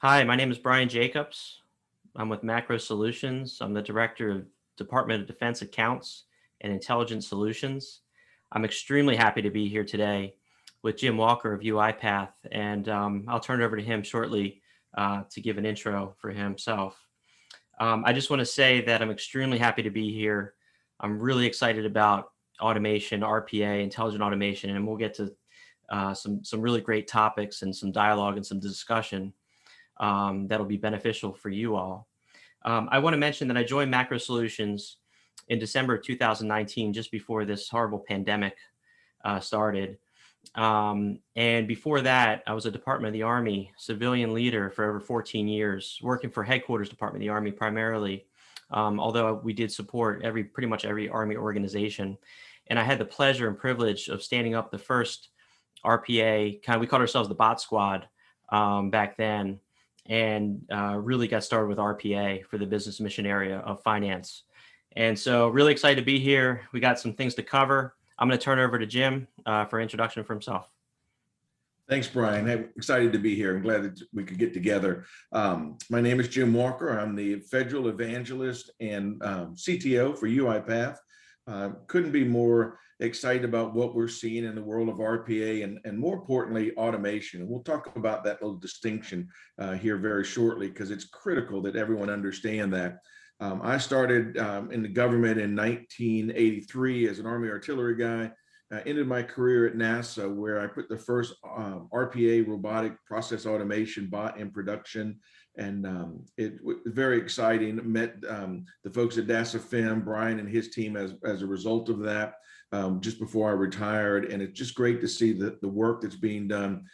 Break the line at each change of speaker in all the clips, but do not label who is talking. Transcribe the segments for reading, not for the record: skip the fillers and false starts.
Hi, my name is Brian Jacobs. I'm with Macro Solutions. I'm the Director of Department of Defense Accounts and Intelligence Solutions. I'm extremely happy to be here today with Jim Walker of UiPath, and I'll turn it over to him shortly to give an intro for himself. I just want to say that I'm extremely happy to be here. I'm really excited about automation, RPA, intelligent automation, and we'll get to some really great topics and some dialogue and some discussion that'll be beneficial for you all. I want to mention that I joined Macro Solutions in December of 2019, just before this horrible pandemic started. And before that, I was a Department of the Army civilian leader for over 14 years, working for Headquarters Department of the Army primarily, although we did support pretty much every Army organization. And I had the pleasure and privilege of standing up the first RPA, we called ourselves the Bot Squad back then, and really got started with RPA for the business mission area of finance. And so really excited to be here. We got some things to cover. I'm going to turn it over to Jim for an introduction for himself.
Thanks, Brian. I'm excited to be here. I'm glad that we could get together. My name is Jim Walker. I'm the federal evangelist and CTO for UiPath. Couldn't be more excited about what we're seeing in the world of RPA and more importantly, automation. And we'll talk about that little distinction here very shortly because it's critical that everyone understand that. I started in the government in 1983 as an Army artillery guy. Ended my career at NASA, where I put the first RPA robotic process automation bot in production. And it was very exciting. Met the folks at DISA, Brian and his team as a result of that just before I retired. And it's just great to see the work that's being done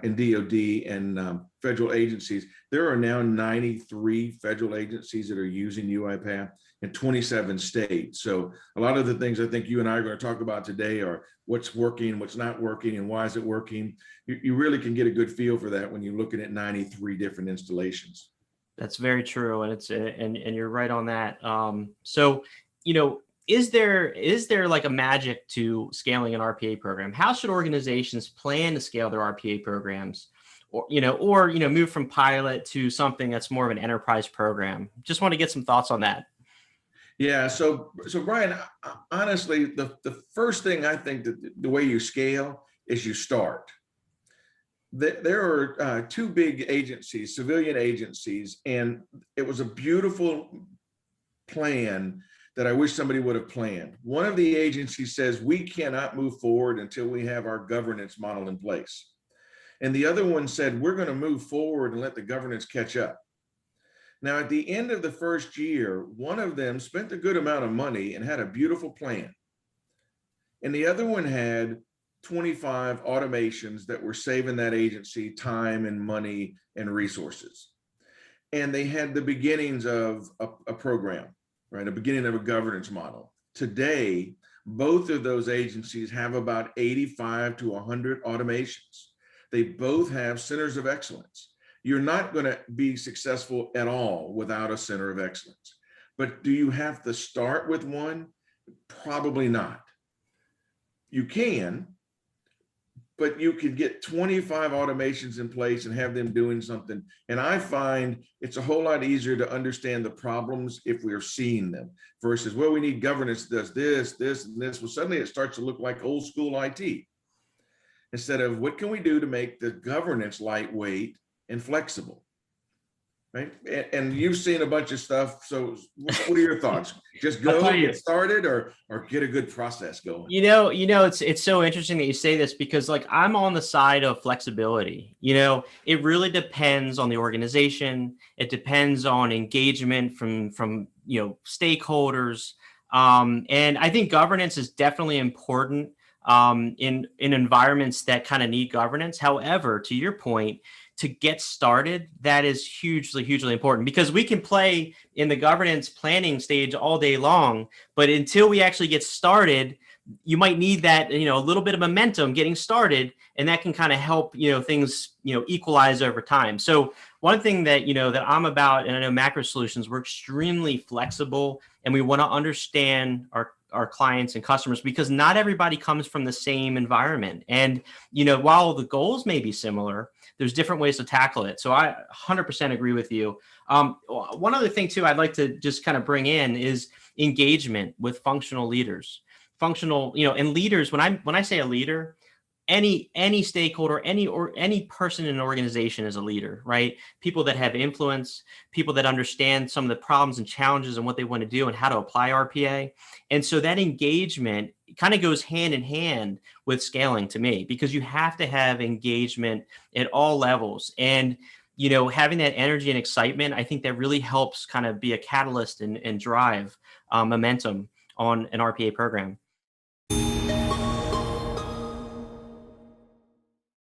in DoD and federal agencies. There are now 93 federal agencies that are using UiPath in 27 states. So a lot of the things I think you and I are going to talk about today are what's working, what's not working, and why is it working. You really can get a good feel for that when you're looking at 93 different installations.
That's very true, and and you're right on that. So, is there like a magic to scaling an RPA program? How should organizations plan to scale their RPA programs, or move from pilot to something that's more of an enterprise program? Just want to get some thoughts on that.
Yeah, so Brian, honestly, the first thing I think that the way you scale is you start. There are two big agencies, civilian agencies, and it was a beautiful plan that I wish somebody would have planned. One of the agencies says we cannot move forward until we have our governance model in place. And the other one said we're going to move forward and let the governance catch up. Now, at the end of the first year, one of them spent a good amount of money and had a beautiful plan. And the other one had 25 automations that were saving that agency time and money and resources. And they had the beginnings of a program, right? A beginning of a governance model. Today, both of those agencies have about 85 to 100 automations. They both have centers of excellence. You're not going to be successful at all without a center of excellence. But do you have to start with one? Probably not. You can, but you could get 25 automations in place and have them doing something. And I find it's a whole lot easier to understand the problems if we're seeing them versus, well, we need governance that does this, this, and this. Well, suddenly it starts to look like old school IT. Instead of what can we do to make the governance lightweight and flexible, right? And you've seen a bunch of stuff. So what are your thoughts? Just go get started or get a good process going?
It's so interesting that you say this because I'm on the side of flexibility. It really depends on the organization. It depends on engagement from stakeholders. And I think governance is definitely important in environments that kind of need governance. However, to your point, to get started, that is hugely, hugely important because we can play in the governance planning stage all day long, but until we actually get started, you might need that, a little bit of momentum getting started, and that can kind of help, things, equalize over time. So one thing that, that I'm about, and I know Macro Solutions, we're extremely flexible, and we want to understand our our clients and customers, because not everybody comes from the same environment. And, while the goals may be similar, there's different ways to tackle it. So I 100% agree with you. One other thing too, I'd like to just kind of bring in is engagement with functional leaders. Functional, and leaders, when I say a leader, any stakeholder, any person in an organization is a leader, right? People that have influence, people that understand some of the problems and challenges and what they want to do and how to apply RPA. And so that engagement kind of goes hand in hand with scaling to me, because you have to have engagement at all levels. And having that energy and excitement, I think that really helps kind of be a catalyst and drive momentum on an RPA program.